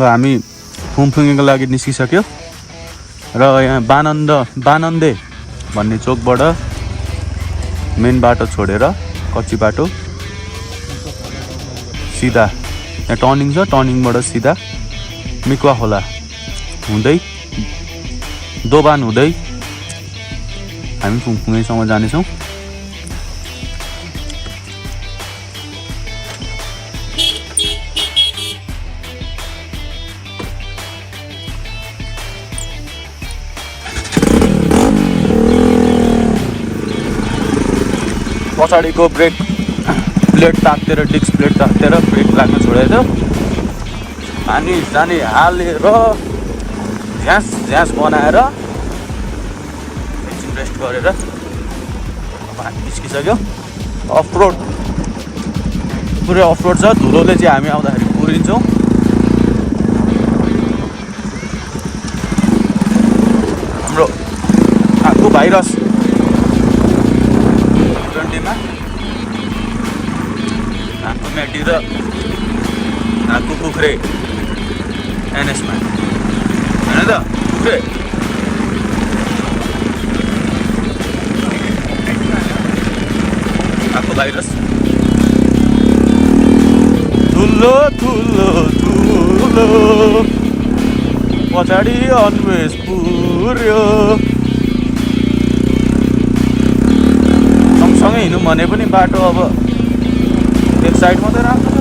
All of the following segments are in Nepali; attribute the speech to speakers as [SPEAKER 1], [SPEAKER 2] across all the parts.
[SPEAKER 1] हामी फुङफुङेको लागि निस्किसक्यो र यहाँ बानन्दे भन्ने चोकबाट मेन बाटो छोडेर कच्ची बाटो सिधा यहाँ टर्निङ छ, टर्निङबाट सिधा मिकवा खोला हुँदै दोबान हुँदै हामी फुङफुङेसम्म जानेछौँ। पछाडिको brake plate तातेर disk plate तातेर brake लाग्न छोडेको पानी जाने हालेर झ्यास झ्यास बनाएर एकछिन रेस्ट गरेर पानी निस्किसक्यो। अफरोड पुरै अफरोड छ, धुलोले चाहिँ हामी आउँदाखेरि पुरिन्छौँ। हाम्रो आगो भाइरस 20मा आगो मेटी र आगो कुखुरे एनएसमा होइन त कुखुरे आगो भाइरस ठुलो ठुलो ठुलो पछाडि अन्वेष पुर्यो। सँगै हिँड्नु भने पनि बाटो अब एक साइड मात्रै राम्रो छ,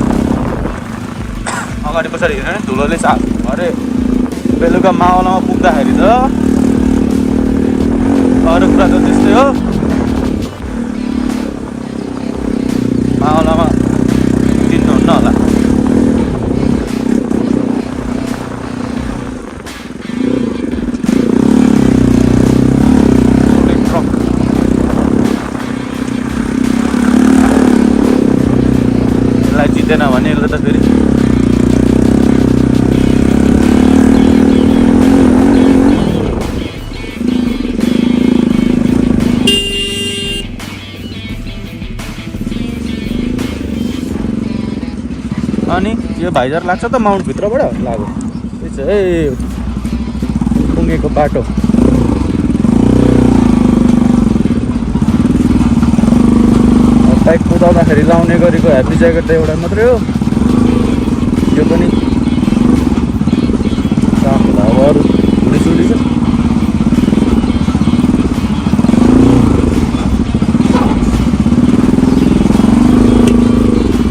[SPEAKER 1] अगाडि पछाडि हिँड्यो भने धुलोले साफ अरे बेलुका मावलामा पुग्दाखेरि त अरू कुरा त त्यस्तै हो। मावलामा चिन्नुहुन्न होला, जितेन भने यसले त फेरि अनि यो भाइजार लाग्छ त माउन्ट भित्रबाट लाग्यो। त्यही छ है पुगेको बाटो। बाइक कुदाउँदाखेरि लाउने गरेको ह्याप्पी ज्याकेट त एउटा मात्रै हो, यो पनि साफ होला। अब अरू धुलीसुली छ।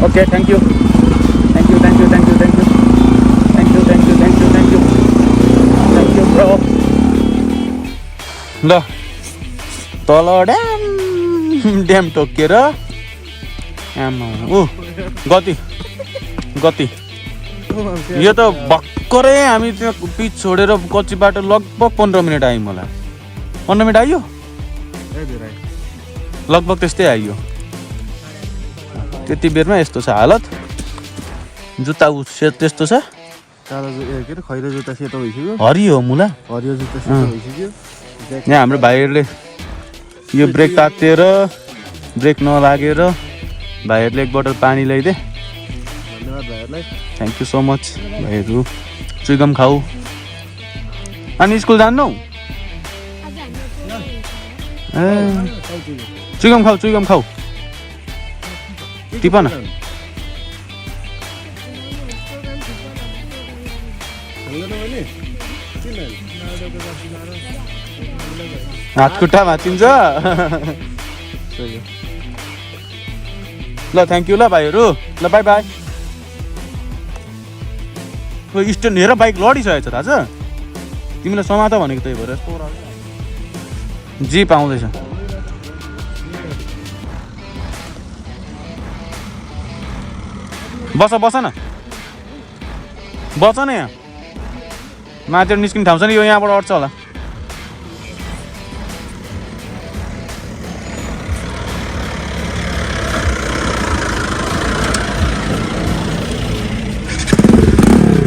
[SPEAKER 1] Okay thank you thank you thank you thank you thank you thank you thank you thank you thank you thank you bro. ल तल ड्याम टोकेर गति गति यो त भर्खरै हामी त्यो पिच छोडेर कच्ची बाटो लगभग 15 मिनट आयौँ। मलाई 15 मिनट आइयो, लगभग त्यस्तै आइयो। त्यति बेरमा यस्तो छ हालत। जुत्ता त्यस्तो छ,
[SPEAKER 2] खैरो जुत्ता सेतो भइसक्यो,
[SPEAKER 1] हरियो मुला
[SPEAKER 2] हरियो जुत्ता सेतो भइसक्यो।
[SPEAKER 1] यहाँ हाम्रो भाइहरूले यो ब्रेक तातेर ब्रेक नलागेर भाइहरूले एक बोतल पानी ल्याइदे।
[SPEAKER 2] धन्यवाद भाइहरूलाई,
[SPEAKER 1] थ्याङ्क यू सो मच भाइहरू। चुइगम खाऊ। अनि स्कुल जान्नौ? ए चुइगम खाऊ, चुइगम खाऊ। टिप न। हात खुट्टा भाँचिन्छ। ल थ्याङ्क यू ल भाइहरू, ल बाई बाई। स्ट्यान्ड हेर बाइक लडिसकेको छ थाहा छ तिमीलाई, समात भनेको त्यही भएर जिप आउँदैछ। बस बस न, बस न, यहाँ माथि निस्किने ठाउँ छ नि, यो यहाँबाट अट्छ होला।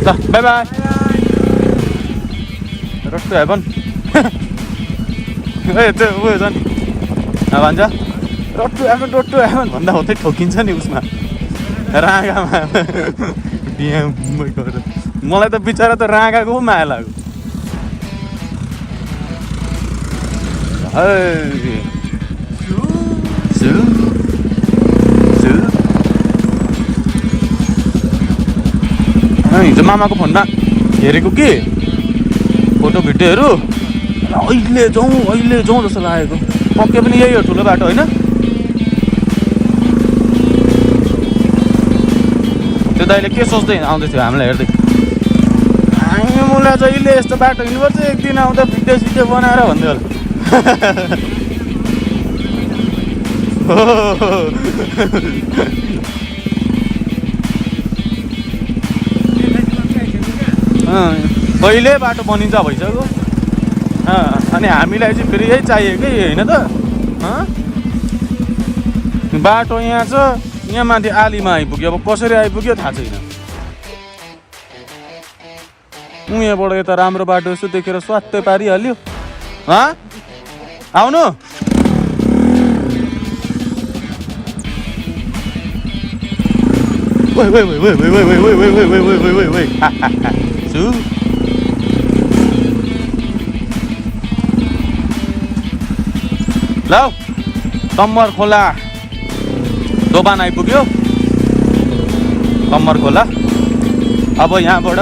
[SPEAKER 1] ल bye bye. Road to heaven. ए त्यो उयो छ नि भन्छ road to heaven, road to heaven भन्दा हुँदै ठोकिन्छ नि उसमा रागामा डिएममै गएर मलाई त बिचरा त राँगाको पो माया लाग्यो हिजो मामाको फोनमा हेरेको कि फोटो भिडियोहरू अहिले जाउँ जस्तो लागेको पक्कै पनि यही हो ठुलो बाटो होइन त्यो दाइले के सोच्दै आउँदै थियो हामीलाई हेर्दै मलाई जहिले यस्तो बाटो हिँड्नुपर्छ एक दिन आउँदा भिडियो बनाएर भन्दै होला कहिले बाटो बनिन्छ भइसक्यो अनि हामीलाई चाहिँ फेरि यही चाहियो कि होइन त बाटो यहाँ छ यहाँ माथि आलीमा आइपुग्यो अब कसरी आइपुग्यो थाहा छैन यहाँबाट यता राम्रो बाटो यसो देखेर स्वात्तै पारिहाल्यो आउनु ल कम्मर खोला दोबान आइपुग्यो कम्मर खोला अब यहाँबाट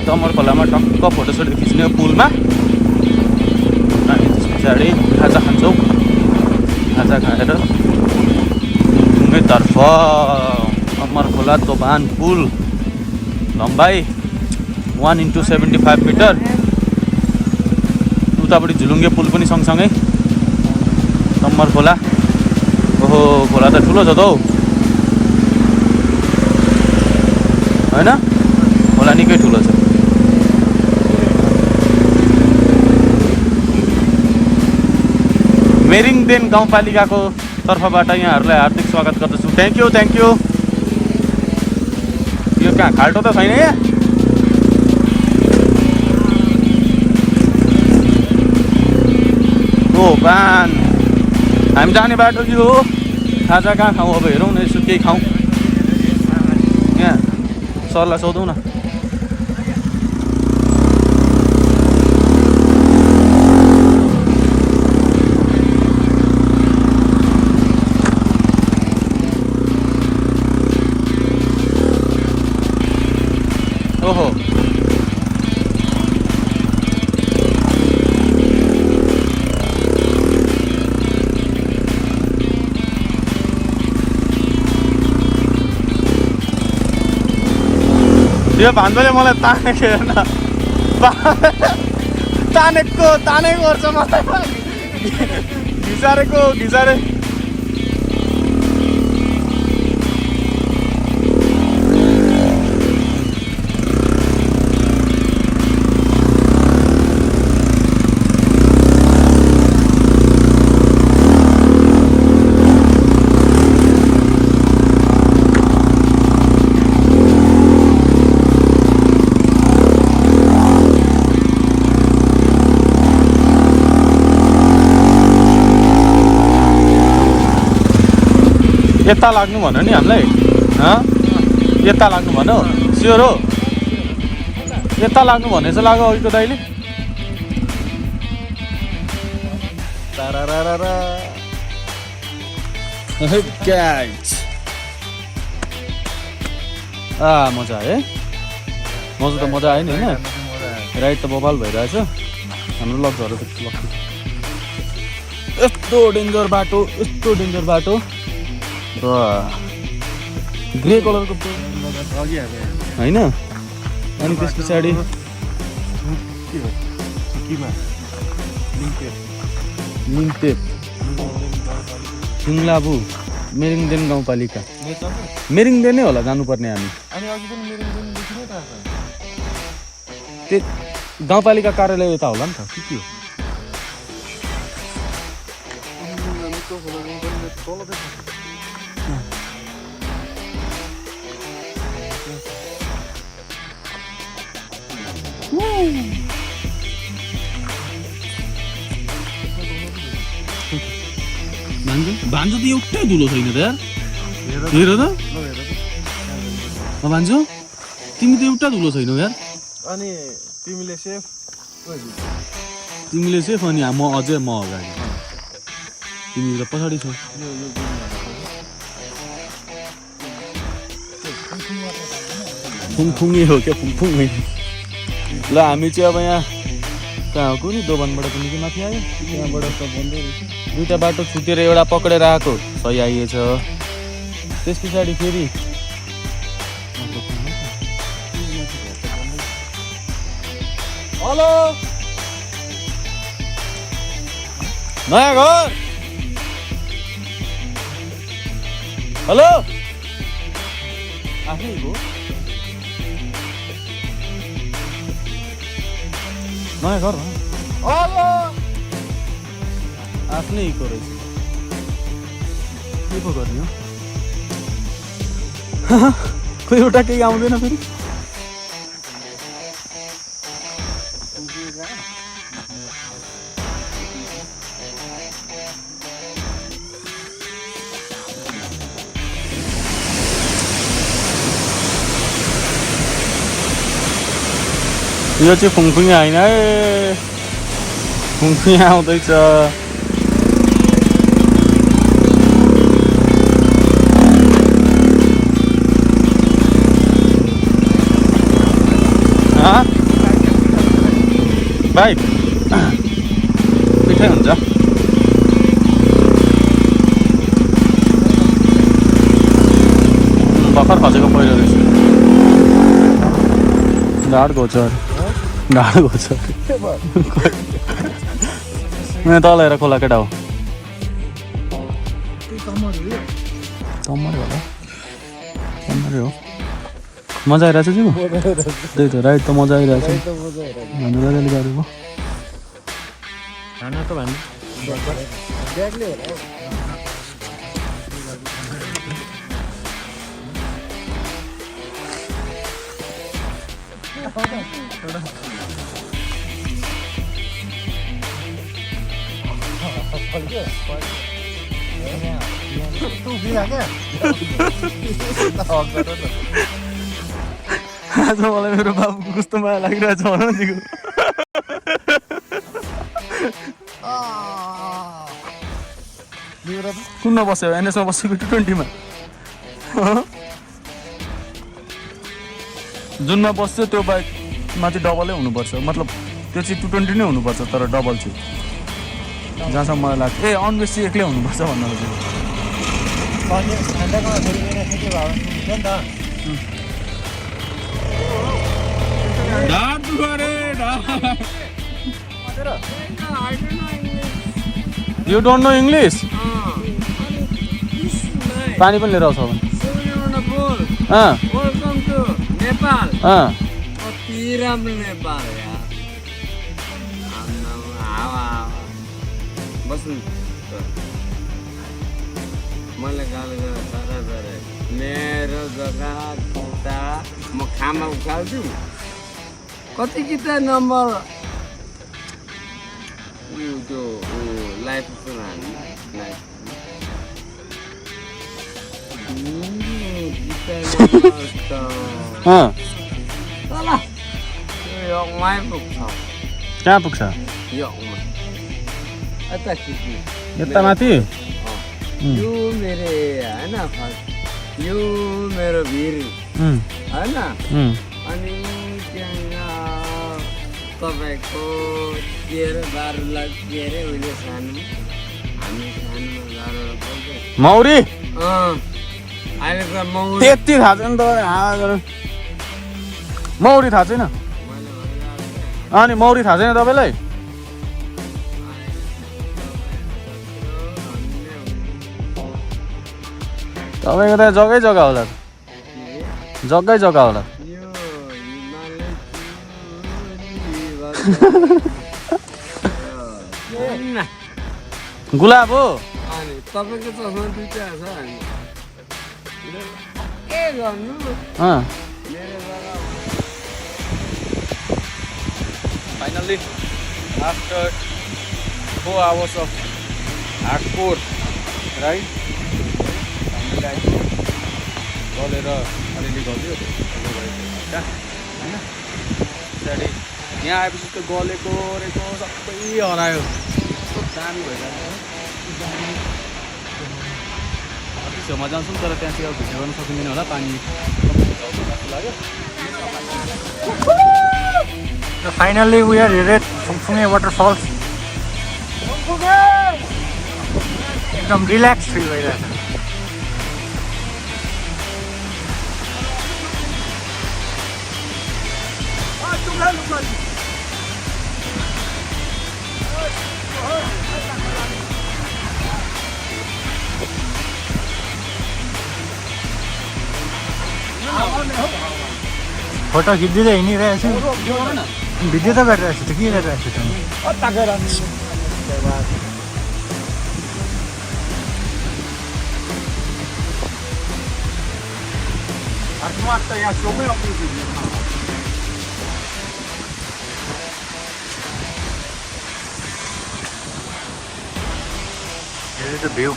[SPEAKER 1] कम्मर खोलामा टक्क फोटोसोटो खिच्ने पुलमा अनि त्यस पछाडि खाजा खान्छौँ खाजा खाएर ढुङ्गैतर्फ कम्मर खोला दोबान पुल लम्बाइ 1x75 मिटर उतापट्टि झुलुङ्गे पुल पनि सँगसँगै कम्मर खोला ओहो खोला त ठुलो छ त हौ होइन खोला निकै ठुलो छ मेरिङदेन गाउँपालिकाको तर्फबाट यहाँहरूलाई हार्दिक स्वागत गर्दछु थ्याङ्क यू यो कहाँ खाल्टो त छैन यहाँ हो पान हामी जाने बाटो कि हो खाजा कहाँ खाउँ अब हेरौँ न यसो केही खाउँ यहाँ सरलाई सोधौँ न ओहो यो भान्जोले मलाई तानेको हेर्न तानेको गर्छ मलाई घिसारे यता लाग्नु भन्यो नि हामीलाई यता लाग्नु भन्यो स्योर हो यता लाग्नु भने चाहिँ लाग्यो अघिको दाइले मजा आयो है मजा आयो नि होइन राइड त बबाल भइरहेछ हाम्रो लग्जहरू त यस्तो डेन्जर बाटो ग्रे कलरको होइन अनि त्यस पछाडि लिङटेप सुङ्लाबु मेरिङदेन गाउँपालिका मेरिङदेनै होला जानुपर्ने हामी त्यो गाउँपालिका कार्यालय यता होला नि त के हो भान्जो त एउटै धुलो छैन त यार हेर त भान्जो तिमी त एउटा धुलो छैनौ यार
[SPEAKER 2] अनि तिमीले सेफ
[SPEAKER 1] तिमीले सेफ अनि म अझै म अगाडि तिमी त पछाडि छौ फुङफुङे हो क्या फुङफुङ ल हामी चाहिँ अब यहाँ कहाँ हो कुनै दोभानबाट पनि कि माथि आयो त्यहाँबाट त बन्दै रहेछ दुईवटा बाटो छुटेर एउटा पक्रेर आएको सही आइएछ त्यस पछाडि फेरि हेलो नयाँ घर हेलो आफ्नै हो नयाँ घर हेलो आफ्नै को रहेछ के पो गर्ने हो खोइ एउटा केही आउँदैन फेरि यो चाहिँ फुङफुङे होइन है फुङफुङे आउँदैछ बाइक पिठै हुन्छ भर्खर खसेको पहिरो रहेछ ढाड घोच्छ ढाड घोच्छ यहाँ तल हेर खोला केटा हो तमरे होला तमरे हो मजा आइरहेछ जिउ त्यही त राइड त मजा आइरहेछ भन्नु अलिअलि गरेको
[SPEAKER 2] खाना त भन्नु ब्यागले होला
[SPEAKER 1] आज मलाई मेरो बाबुको कस्तो माया लागिरहेछ भन दिको कुनमा बस्यो एनएसमा बसेको 220 मा जुनमा बस्छ त्यो बाइक माथि डबलै हुनुपर्छ मतलब त्यो चाहिँ 220 नै हुनुपर्छ तर डबल चाहिँ जहाँसम्म मलाई लाग्छ ए अनबेस चाहिँ एक्लै हुनुपर्छ भन्नु You don't know English? पानी पनि लिएर आउँछ भने
[SPEAKER 3] Welcome to Nepal. कति राम्रो नेपाल यार बस्नु मलाई गाली गरे मेरो जग्गा खुट्टा म खामा उखाल्छु कति किता नम्बर त्यो लाइफ सुनानी लाइफ
[SPEAKER 1] कहाँ पुग्छ यता माथि
[SPEAKER 3] यो मेरो होइन यो मेरो भिर होइन अनि त्यहाँ तपाईँको के अरे 12 लाख के अरे उहिले सानो हामी सानो 12 लाख
[SPEAKER 1] मौरी
[SPEAKER 3] अहिले त मौरी
[SPEAKER 1] त्यति थाहा छैन त मौरी थाहा छैन अनि मौरी थाहा छैन तपाईँलाई तपाईँको त जग्गै जग्गा होला जग्गै जग्गा होला गुलाब हो
[SPEAKER 3] अनि तपाईँको चस्मा दुईटा छ अनि के गर्नु
[SPEAKER 1] finally after 4 hours of hardcore ride हामीलाई चलेर अलिअलि गल्यो भित्ता होइन पछाडि यहाँ आएपछि त्यो गलेको रेको सबै हरायो कस्तो दामी भइरहेको छेउमा जान्छौँ तर त्यहाँ चाहिँ अब भिडियो गर्न सकिँदैन होला पानी लाग्यो
[SPEAKER 2] Finally, we are here at Fungfunge Waterfall. एकदम रिल्याक्स फिल भइरहेछ फोटो खिच्दै हिँडिरहेको छु भिडियो त गरिरहेको छु त के गरिरहेको छु Here is the view.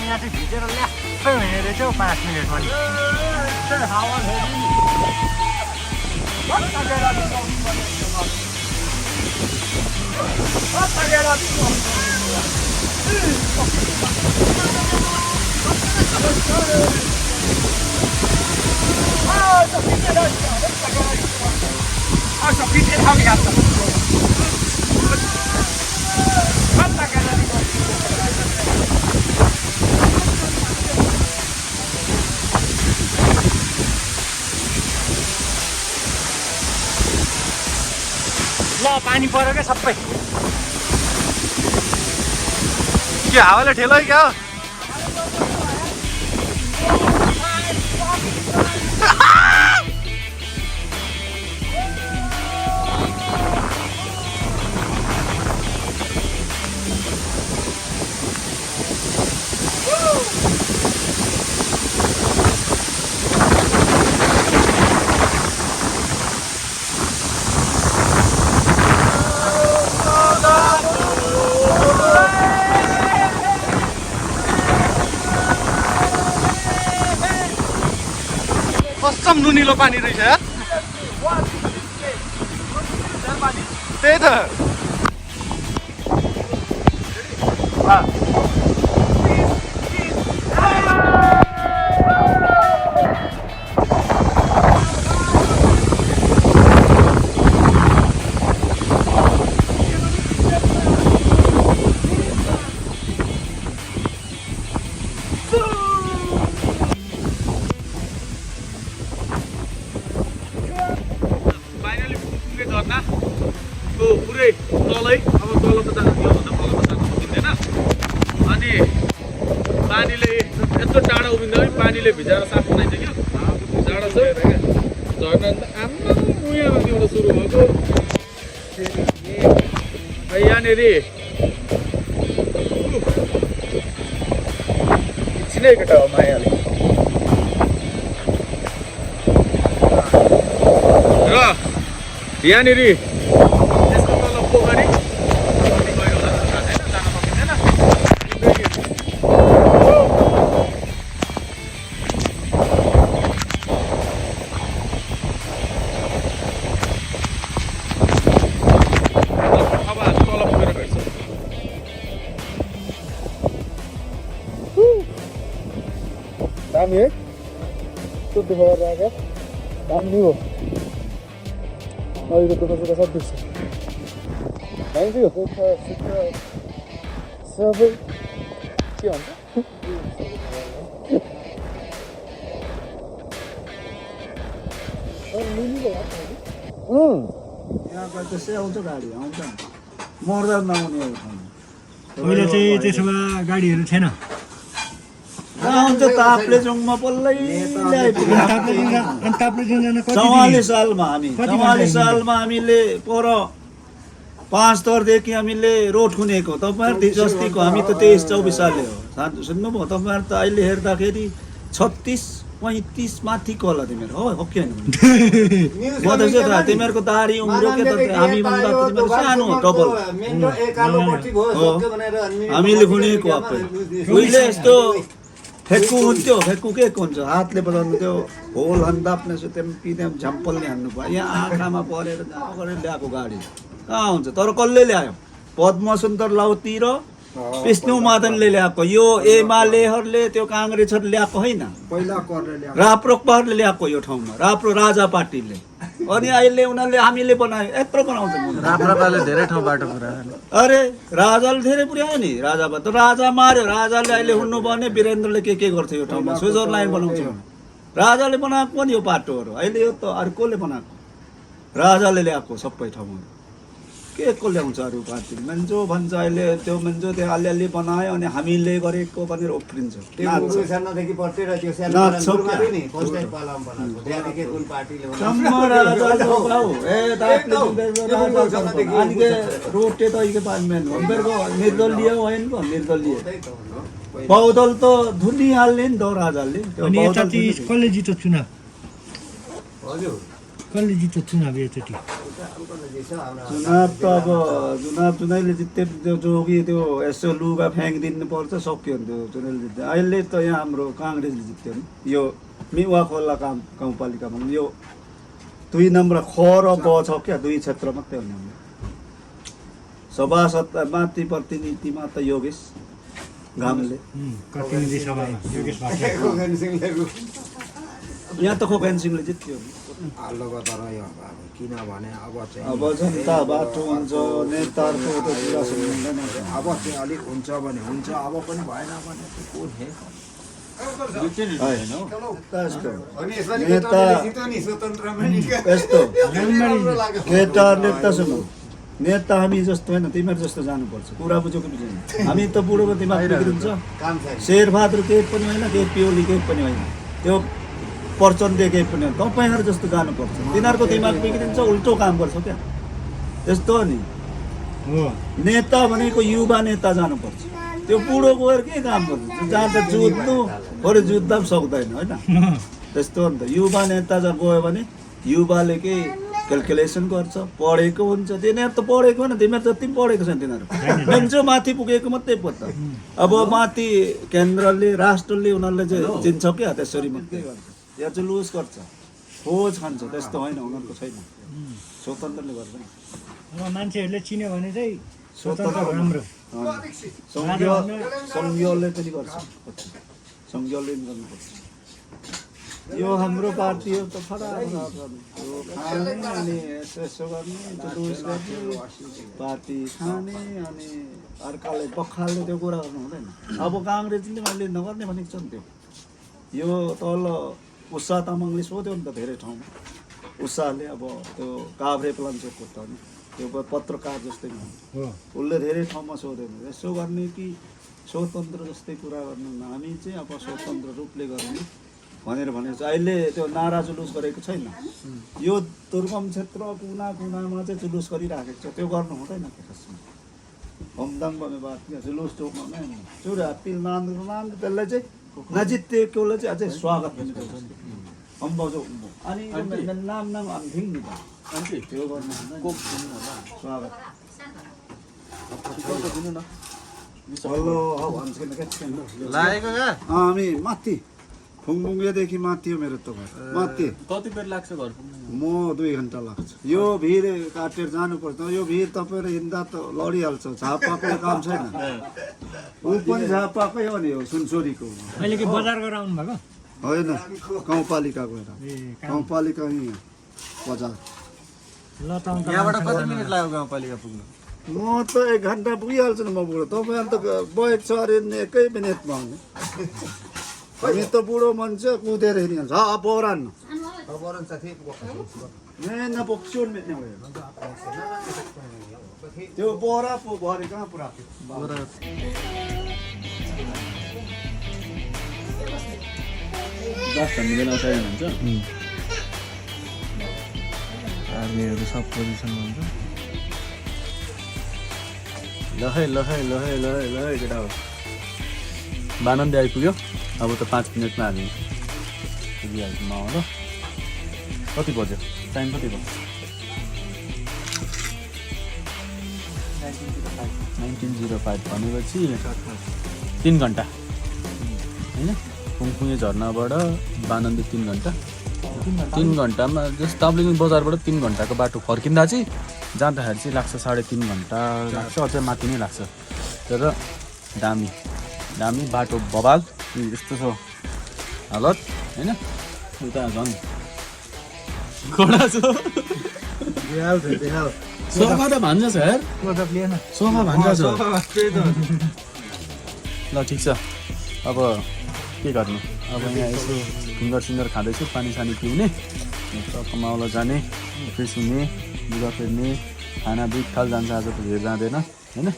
[SPEAKER 2] यहाँ चाहिँ भिजेर ल्याप्पै हुने रहेछ हौ 5 मिनटमा ल पानी पर्यो क्या सबै के हावाले ठेलो है क्या कस्टम नुनिलो पानी रहेछ यार त्यही त झरनाको पुरै तलै अब तल त जानु योभन्दा तल त जानु सकिँदैन अनि पानीले यत्रो टाढा उभिँदा पनि पानीले भिजाएर साफ बनाइदियो क्या टाढा छ झर्ना त आम्मा उयोबाट एउटा सुरु भएको यहाँनिर एकछिनै केटा हो मायाले र यहाँनिर त्यसको तल पोखरी गयो होला जान सकिँदैन अब तल पुगेर भेट्छ दामी है शुद्ध खबर आएको दामी हो अहिले दुःख सुख सब देख्छ थ्याङ्क यू सबै के भन्छ यहाँ त्यसै आउँछ गाडी आउँछ मर्दा नआउने पहिले चाहिँ त्यसो भए गाडीहरू थिएन
[SPEAKER 4] आउँछ ताप्लेजुङमा पल्लै
[SPEAKER 2] ताप्लेजुङ
[SPEAKER 4] 44 सालमा हामीले पर 5 थरदेखि हामीले रोड खुनेको तपाईँहरू हिजोअस्तिको हामी त 23-24 सालले हो सुन्नुभयो तपाईँहरू त अहिले हेर्दाखेरि 36-35 माथिको होला तिमीहरू हो कि होइन म त तिमीहरूको दाढी उम्रो के त हामी भन्दा त तिमीहरू सानो हो डबल हामीले खुनेको उहिले यस्तो फेक्कु हुन्थ्यो फेक्कु के हुन्छ हातले बजाउनु त्यो होल हन्दाप्ने पिने झम्पलले हान्नु भयो यहाँ आँखामा परेर गरेर ल्याएको गाडी कहाँ हुन्छ तर कसले ल्यायो पद्म सुन्दर लाउती र विष्णु मदनले ल्याएको यो एमालेहरूले त्यो काङ्ग्रेसहरूले ल्याएको होइन राप्रपाहरूले ल्याएको यो ठाउँमा राप्रो राजा पार्टीले अनि अहिले उनीहरूले हामीले बनायो यत्रो बनाउँछ
[SPEAKER 1] राप्रपाले धेरै ठाउँ बाटो पुऱ्यायो
[SPEAKER 4] अरे राजाले धेरै पुर्यायो नि राजामा त राजा मार्यो राजाले अहिले हुनु भने वीरेन्द्रले के गर्थ्यो यो ठाउँमा स्विजरल्यान्ड बनाउँछ राजाले बनाएको पनि यो बाटोहरू अहिले यो त अर्कोले बनाएको राजाले ल्याएको सबै ठाउँहरू के को ल्याउँछ अरू पार्टी मान्छे भन्छ अहिले त्यो मान्छे त्यो अलिअलि बनायो अनि हामीले गरेको भनेर उफ्रिन्छ रोटे त निर्दलीय होइन निर्दलीय बहुदल त धुनिहाल्ने नि त राजाले
[SPEAKER 5] कसले जित्यो चुनाव कसले जित्यो चुनाव योचोटि
[SPEAKER 4] चुनाव त अब चुनावले जित्ते जोगी त्यो यसो लुगा फ्याँकिदिनु पर्छ सक्यो नि त्यो चुनावले जित्यो अहिले त यहाँ हाम्रो काङ्ग्रेसले जित्यो नि यो मिवा खोला गाउँपालिकामा यो 2 नम्बर ख र ग छ क्या 2 क्षेत्र मात्रै हो नि हाम्रो सभासद माथि प्रतिनिधिमा त योगेश घामले
[SPEAKER 5] प्रतिनिधि सभामा योगेश
[SPEAKER 4] यहाँ त खोकेन सिंहले जित्यो
[SPEAKER 6] किनभने
[SPEAKER 4] अब जनता बाटो हुन्छ नेताहरूको त कुरा सुन्नुहुँदैन
[SPEAKER 6] अब चाहिँ अलिक हुन्छ भने हुन्छ अब पनि भएन भने
[SPEAKER 4] यस्तो केटाहरूले त सुन्नु नेता हामी जस्तो होइन तिमीहरू जस्तो जानुपर्छ कुरा बुझेको बुझेन हामी त बुढोको दिमाग बिग्रिन्छ शेरबहादुर केही पनि होइन केही पिओली केही पनि होइन त्यो प्रचण्ड केही पनि होइन तपाईँहरू जस्तो जानुपर्छ तिनीहरूको दिमाग बिग्रिन्छ उल्टो काम गर्छ क्या त्यस्तो हो नि नेता भनेको युवा नेता जानुपर्छ त्यो बुढो गएर के काम गर्छ जहाँ त जुत्नु बरु जुत्दा पनि सक्दैन होइन त्यस्तो हो नि त युवा नेता जहाँ गयो भने युवाले केही क्यालकुलेसन गर्छ पढेको हुन्छ तिनीहरू त पढेको होइन तिमीहरू जति पनि पढेको छैन तिनीहरू मान्छे माथि पुगेको मात्रै पत्ता अब माथि केन्द्रले राष्ट्रले उनीहरूले चाहिँ चिन्छ क्या त्यसरी मात्रै गर्छ या जुलुस गर्छ खोज खान्छ त्यस्तो होइन उनीहरूको छैन स्वतन्त्रले गर्दैन
[SPEAKER 5] अब मान्छेहरूले चिन्यो भने चाहिँ स्वतन्त्र राम्रो
[SPEAKER 4] सङ्घीयले पनि गर्छ सङ्घीयले पनि गर्नुपर्छ यो हाम्रो पार्टी हो त खराब खाने अनि यसो गर्ने जुलुस गर्ने पार्टी खाने अनि अर्काले बखाल्ने त्यो कुरा गर्नु हुँदैन अब काङ्ग्रेसले मैले नगर्ने भनेको छ नि त्यो यो तल उषा तामाङले सोध्यो नि त धेरै ठाउँमा उषाले अब त्यो काभ्रे प्लान्चोकको त नि त्यो पत्रकार जस्तै उसले धेरै ठाउँमा सोध्यो यसो गर्ने कि स्वतन्त्र जस्तै कुरा गर्नु हामी चाहिँ अब स्वतन्त्र रूपले गर्ने भनेर भनेको छ अहिले त्यो नारा जुलुस गरेको छैन यो दुर्गम क्षेत्र कुना कुनामा चाहिँ जुलुस गरिराखेको छ त्यो गर्नु हुँदैन खासमा हमदाङ भन्ने बात जुलुस चौकमा नै चुरा पिल नान्द्रो त्यसलाई चाहिँ नजितेकोलाई चाहिँ अझै स्वागत अनि नाम अन्थिङ नि त्यो गर्नु स्वागत हामी माथि फुङफुङेदेखि माथि हो मेरो त घर माथि
[SPEAKER 1] कति बेर लाग्छ घर
[SPEAKER 4] म 2 घन्टा लाग्छ यो भिर काटेर जानुपर्छ यो भिर तपाईँ हिँड्दा त लडिहाल्छ झापाको काम छैन ऊ पनि झापाकै हो नि हो सुनचोरीको
[SPEAKER 5] अहिले के बजार गरेर आउनु भएको
[SPEAKER 4] होइन गाउँपालिका गएर गाउँपालिका यहीँ बजार
[SPEAKER 5] ल त
[SPEAKER 1] यहाँबाट कति मिनट लाग्यो गाउँपालिका पुग्नु
[SPEAKER 4] म त 1 घन्टा पुगिहाल्छु नि म बुढो तपाईँहरू त बाइक छ अरे 1 मिनटमा आउने हामी त बुढो मान्छे कुदेर हिँडिहाल्छ बोरान नपोक्स्यो नि त्यो बोरा पो भरे कहाँ पुरा
[SPEAKER 1] हुन्छ आर्मीहरू सब पोजिसनमा हुन्छ ल है केटा हो बानन्दी आइपुग्यो अब त 5 मिनटमा हामी पुगिहाल्छौँ म ल कति बज्यो टाइम कति भयो 1905 भनेपछि 3 घन्टा होइन फुङफुङे झर्नाबाट बानन्दी 3 घन्टा 3 घन्टामा जस्ट दार्जिलिङ बजारबाट 3 घन्टाको बाटो फर्किँदा चाहिँ जाँदाखेरि चाहिँ लाग्छ 3.5 घन्टा लाग्छ अझै माथि नै लाग्छ तर दामी बाटो बबाल यस्तो छ हालत होइन उता झन् कडा छ सोफा त भान्जा छ यार सोफा भान्जा छ ल ठिक छ अब के गर्ने अब यहाँ यसो सुन्दर खाँदैछु पानी सानी पिउने कमाउला जाने फ्रेस हुने लुगा फेर्ने खाना 2 थाल जान्छ आज त हेर जाँदैन होइन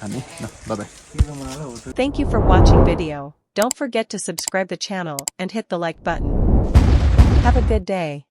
[SPEAKER 1] खाने ल bye bye
[SPEAKER 7] Thank you for watching video. Don't forget to subscribe the channel and hit the like button. Have a good day.